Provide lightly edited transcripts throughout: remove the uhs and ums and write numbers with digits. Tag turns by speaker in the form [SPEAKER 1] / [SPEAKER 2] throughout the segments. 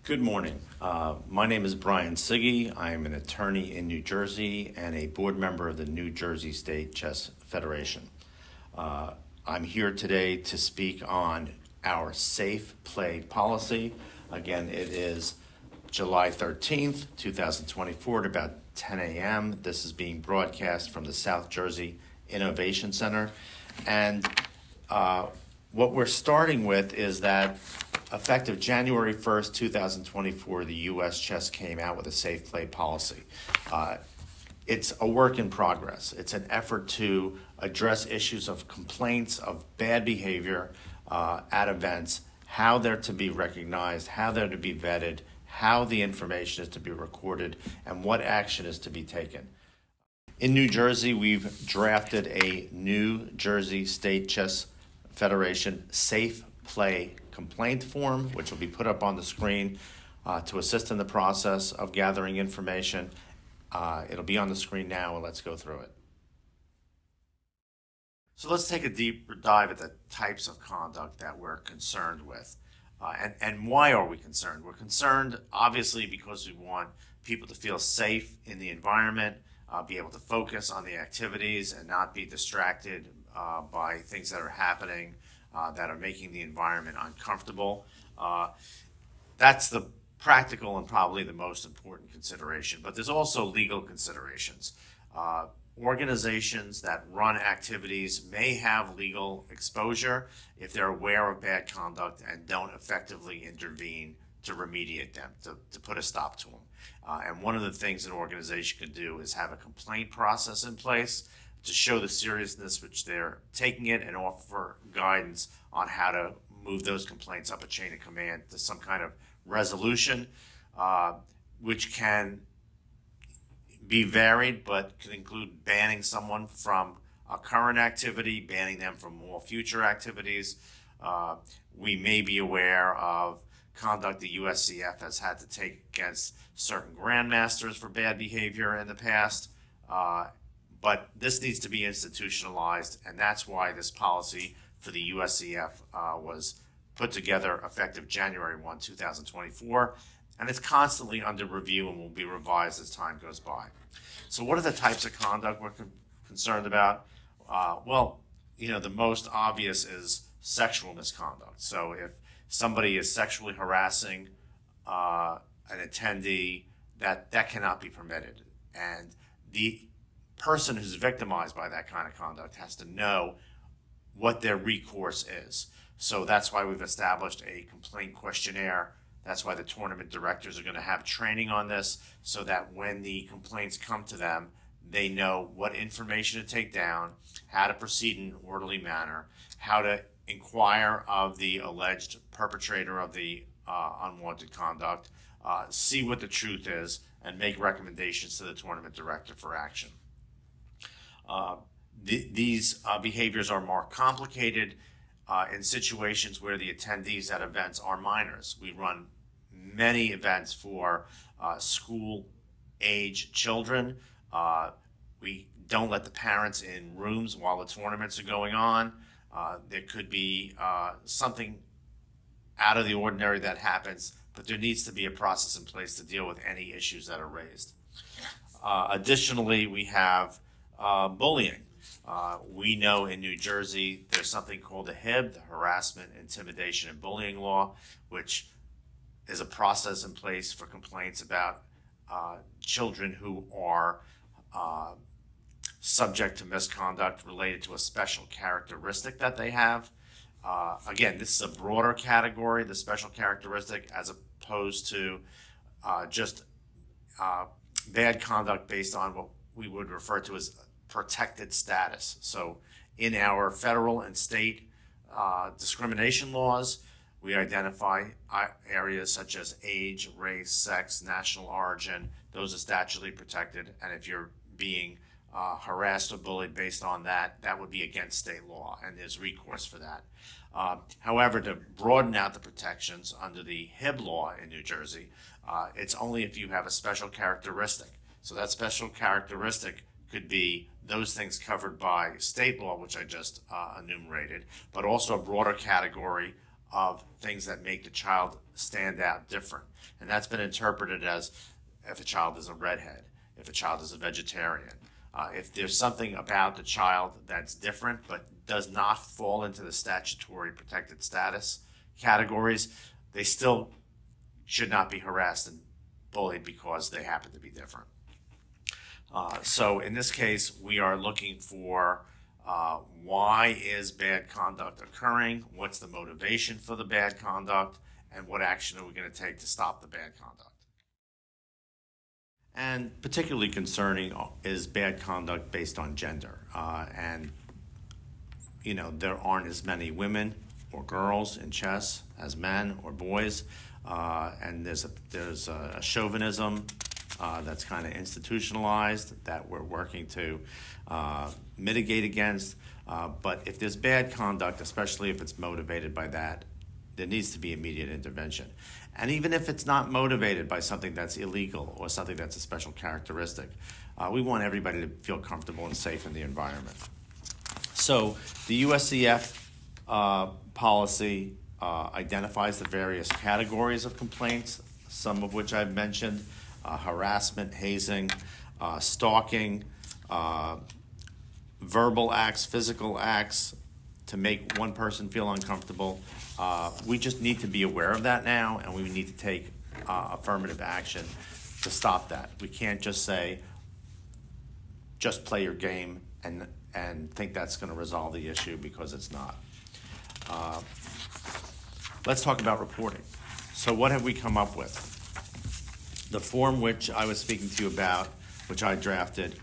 [SPEAKER 1] Good morning. My name is Brian Siggy. I'm an attorney in New Jersey and a board member of the New Jersey State Chess Federation. I'm here today to speak on our safe play policy. Again, it is July 13th, 2024 at about 10 a.m. This is being broadcast from the South Jersey Innovation Center. And what we're starting with is that effective January 1st, 2024, the U.S. Chess came out with a safe play policy. It's a work in progress. It's an effort to address issues of complaints of bad behavior at events, how they're to be recognized, how they're to be vetted, how the information is to be recorded, and what action is to be taken. In New Jersey, we've drafted a New Jersey State Chess Federation safe play complaint form, which will be put up on the screen to assist in the process of gathering information. It'll be on the screen now, and let's go through it. So let's take a deeper dive at the types of conduct that we're concerned with. And why are we concerned? We're concerned, obviously, because we want people to feel safe in the environment, be able to focus on the activities and not be distracted by things that are happening that are making the environment uncomfortable. That's the practical and probably the most important consideration. But there's also legal considerations. Organizations that run activities may have legal exposure if they're aware of bad conduct and don't effectively intervene to remediate them, to put a stop to them. And one of the things an organization can do is have a complaint process in place to show the seriousness which they're taking it and offer guidance on how to move those complaints up a chain of command to some kind of resolution, which can be varied, but can include banning someone from a current activity, banning them from all future activities. We may be aware of conduct the USCF has had to take against certain grandmasters for bad behavior in the past. But this needs to be institutionalized, and that's why this policy for the USCF was put together effective January 1, 2024, and it's constantly under review and will be revised as time goes by. So what are the types of conduct we're concerned about? Well, the most obvious is sexual misconduct. So if somebody is sexually harassing an attendee, that cannot be permitted. And the person who's victimized by that kind of conduct has to know what their recourse is. So that's why we've established a complaint questionnaire. That's why the tournament directors are going to have training on this so that when the complaints come to them, they know what information to take down, how to proceed in an orderly manner, how to inquire of the alleged perpetrator of the unwanted conduct, see what the truth is, and make recommendations to the tournament director for action. These behaviors are more complicated in situations where the attendees at events are minors. We run many events for school-age children. We don't let the parents in rooms while the tournaments are going on. There could be something out of the ordinary that happens, but there needs to be a process in place to deal with any issues that are raised. Additionally, we have bullying. We know in New Jersey there's something called the HIB, the Harassment, Intimidation, and Bullying Law, which is a process in place for complaints about children who are subject to misconduct related to a special characteristic that they have. Again, this is a broader category, the special characteristic, as opposed to just bad conduct based on what we would refer to as protected status. So in our federal and state discrimination laws, we identify areas such as age, race, sex, national origin. Those are statutorily protected, and if you're being harassed or bullied based on that, that would be against state law, and there's recourse for that. However, to broaden out the protections under the HIB law in New Jersey, it's only if you have a special characteristic. So that special characteristic could be those things covered by state law, which I just enumerated, but also a broader category of things that make the child stand out different. And that's been interpreted as if a child is a redhead, if a child is a vegetarian, if there's something about the child that's different but does not fall into the statutory protected status categories, they still should not be harassed and bullied because they happen to be different. So in this case, we are looking for why is bad conduct occurring, what's the motivation for the bad conduct, and what action are we going to take to stop the bad conduct. And particularly concerning is bad conduct based on gender. And there aren't as many women or girls in chess as men or boys. And there's a chauvinism that's kind of institutionalized that we're working to mitigate against. But if there's bad conduct, especially if it's motivated by that, there needs to be immediate intervention. And even if it's not motivated by something that's illegal or something that's a special characteristic, we want everybody to feel comfortable and safe in the environment. So the USCF policy identifies the various categories of complaints, some of which I've mentioned: harassment, hazing, stalking, verbal acts, physical acts to make one person feel uncomfortable. We just need to be aware of that now, and we need to take affirmative action to stop that. We can't just say, just play your game and think that's going to resolve the issue, because it's not. Let's talk about reporting. So what have we come up with? The form which I was speaking to you about, which I drafted,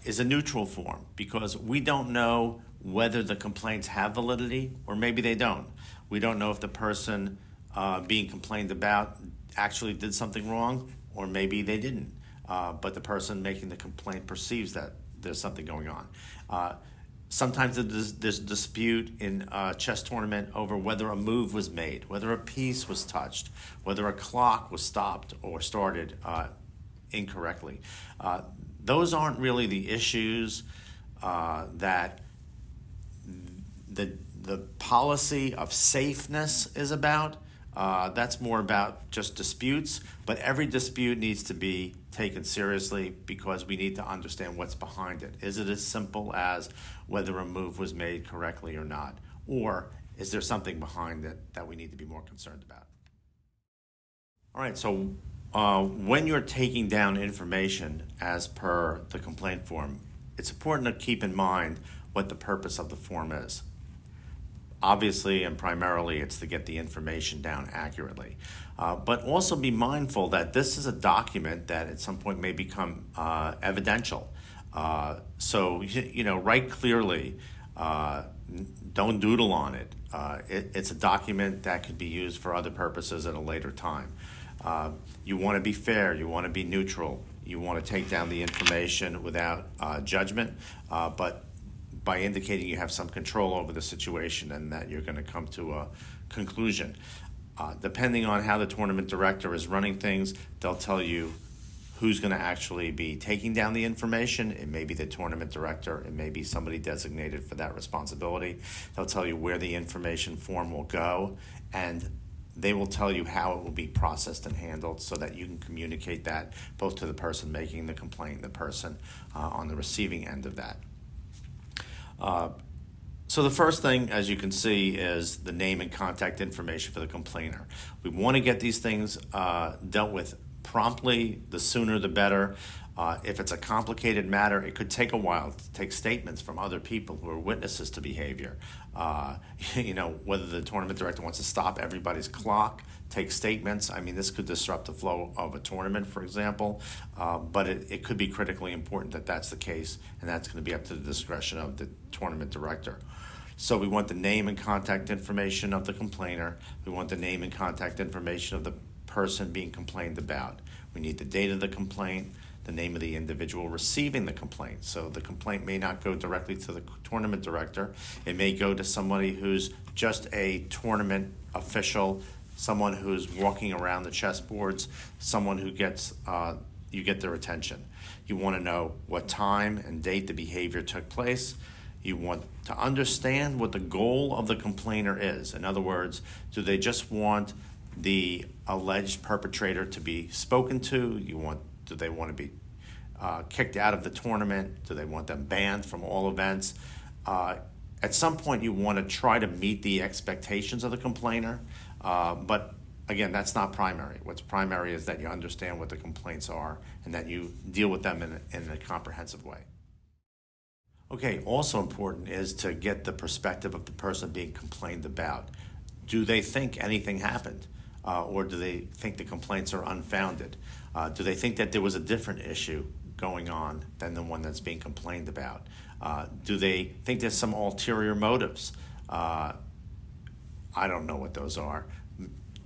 [SPEAKER 1] is a neutral form, because we don't know whether the complaints have validity or maybe they don't. We don't know if the person being complained about actually did something wrong, or maybe they didn't. But the person making the complaint perceives that there's something going on. Sometimes there's a dispute in a chess tournament over whether a move was made, whether a piece was touched, whether a clock was stopped or started incorrectly. Those aren't really the issues that the policy of safeness is about. That's more about just disputes, but every dispute needs to be taken seriously, because we need to understand what's behind it. Is it as simple as whether a move was made correctly or not? Or is there something behind it that we need to be more concerned about? All right, so when you're taking down information as per the complaint form, it's important to keep in mind what the purpose of the form is. Obviously and primarily, it's to get the information down accurately. But also be mindful that this is a document that at some point may become evidential. So, write clearly. Don't doodle on it. It's a document that could be used for other purposes at a later time. You want to be fair. You want to be neutral. You want to take down the information without judgment, but by indicating you have some control over the situation and that you're going to come to a conclusion. Depending on how the tournament director is running things, they'll tell you who's going to actually be taking down the information. It may be the tournament director. It may be somebody designated for that responsibility. They'll tell you where the information form will go, and they will tell you how it will be processed and handled, so that you can communicate that both to the person making the complaint and the person on the receiving end of that. So the first thing, as you can see, is the name and contact information for the complainer. We want to get these things dealt with promptly. The sooner the better. If it's a complicated matter, it could take a while to take statements from other people who are witnesses to behavior. Whether the tournament director wants to stop everybody's clock, take statements. I mean, this could disrupt the flow of a tournament, for example, but it could be critically important that that's the case, and that's going to be up to the discretion of the tournament director. So we want the name and contact information of the complainer. We want the name and contact information of the person being complained about. We need the date of the complaint, the name of the individual receiving the complaint. So the complaint may not go directly to the tournament director. It may go to somebody who's just a tournament official, someone who's walking around the chessboards, someone who gets you get their attention. You want to know what time and date the behavior took place. You want to understand what the goal of the complainer is. In other words, do they just want the alleged perpetrator to be spoken to? Do they want to be kicked out of the tournament? Do they want them banned from all events? At some point, you want to try to meet the expectations of the complainer, but again, that's not primary. What's primary is that you understand what the complaints are and that you deal with them in a comprehensive way. Okay, also important is to get the perspective of the person being complained about. Do they think anything happened? Or do they think the complaints are unfounded? Do they think that there was a different issue going on than the one that's being complained about? Do they think there's some ulterior motives? I don't know what those are.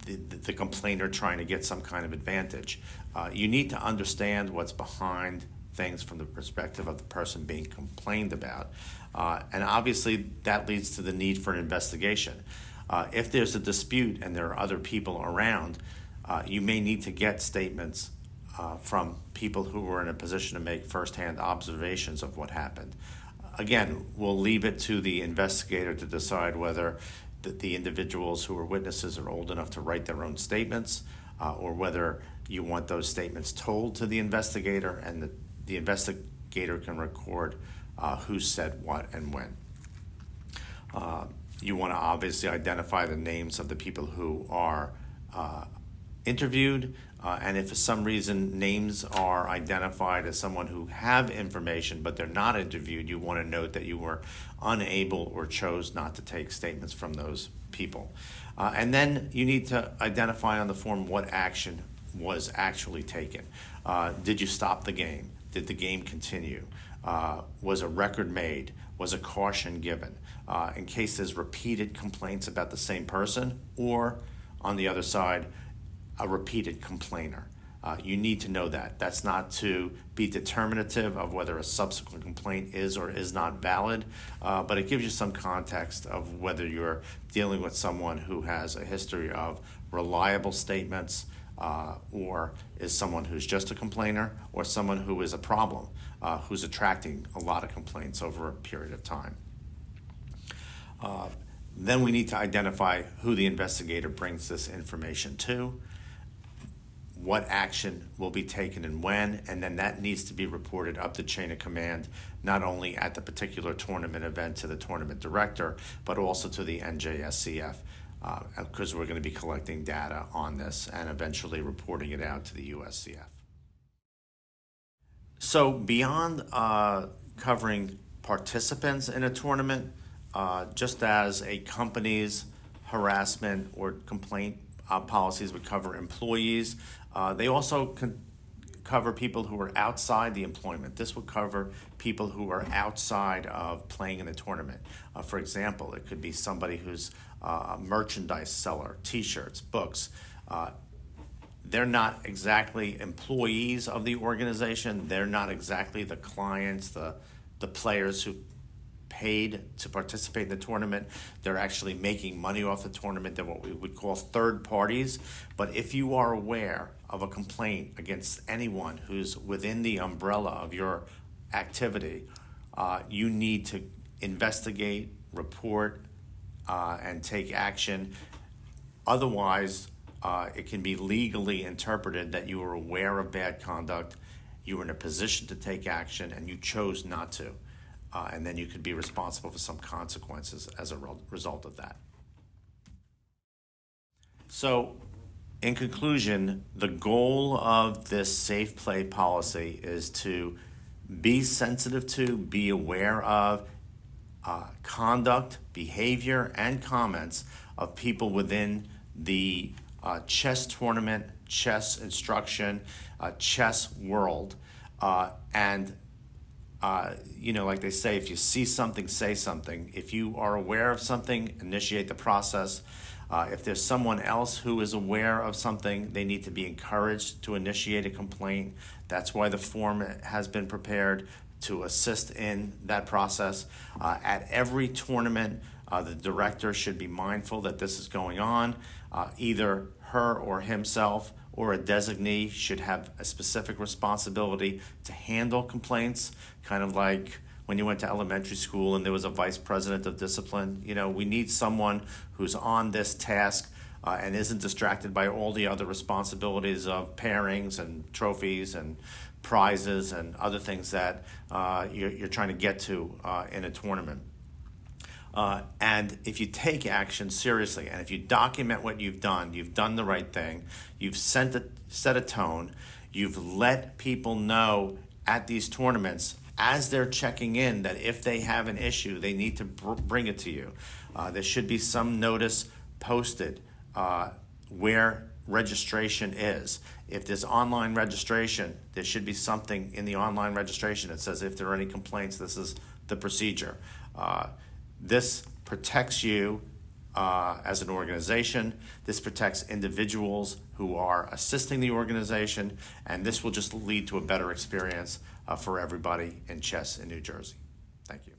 [SPEAKER 1] The complainer trying to get some kind of advantage. You need to understand what's behind things from the perspective of the person being complained about. And obviously that leads to the need for an investigation. If there's a dispute and there are other people around, you may need to get statements from people who are in a position to make firsthand observations of what happened. Again, we'll leave it to the investigator to decide whether the individuals who are witnesses are old enough to write their own statements, or whether you want those statements told to the investigator and the investigator can record who said what and when. You want to obviously identify the names of the people who are interviewed, and if for some reason names are identified as someone who have information but they're not interviewed, you want to note that you were unable or chose not to take statements from those people. And then you need to identify on the form what action was actually taken. Did you stop the game? Did the game continue? Was a record made? Was a caution given? In case there's repeated complaints about the same person, or on the other side, a repeated complainer. You need to know that. That's not to be determinative of whether a subsequent complaint is or is not valid, but it gives you some context of whether you're dealing with someone who has a history of reliable statements, or is someone who's just a complainer, or someone who is a problem, who's attracting a lot of complaints over a period of time. Then we need to identify who the investigator brings this information to, what action will be taken and when, and then that needs to be reported up the chain of command, not only at the particular tournament event to the tournament director, but also to the NJSCF, because we're going to be collecting data on this and eventually reporting it out to the USCF. So beyond covering participants in a tournament, just as a company's harassment or complaint policies would cover employees, they also cover people who are outside the employment. This would cover people who are outside of playing in the tournament. For example, it could be somebody who's a merchandise seller, t-shirts, books. They're not exactly employees of the organization. They're not exactly the clients, the players who paid to participate in the tournament. They're actually making money off the tournament. They're what we would call third parties. But if you are aware of a complaint against anyone who's within the umbrella of your activity, you need to investigate, report, and take action. Otherwise, it can be legally interpreted that you were aware of bad conduct, you were in a position to take action, and you chose not to. And then you could be responsible for some consequences as a result of that. So, in conclusion, the goal of this safe play policy is to be sensitive to, be aware of conduct, behavior, and comments of people within the chess tournament, chess instruction, chess world, and like they say, if you see something, say something. If you are aware of something, initiate the process. If there's someone else who is aware of something, they need to be encouraged to initiate a complaint. That's why the form has been prepared to assist in that process. At every tournament, the director should be mindful that this is going on. Either her or himself or a designee should have a specific responsibility to handle complaints, kind of like when you went to elementary school and there was a vice president of discipline. You know, we need someone who's on this task and isn't distracted by all the other responsibilities of pairings and trophies and prizes and other things that you're trying to get to in a tournament. And if you take action seriously, and if you document what you've done the right thing, you've set a tone, you've let people know at these tournaments as they're checking in that if they have an issue, they need to bring it to you. There should be some notice posted where registration is. If there's online registration, there should be something in the online registration that says if there are any complaints, this is the procedure. This protects you as an organization. This protects individuals who are assisting the organization, and this will just lead to a better experience for everybody in chess in New Jersey. Thank you.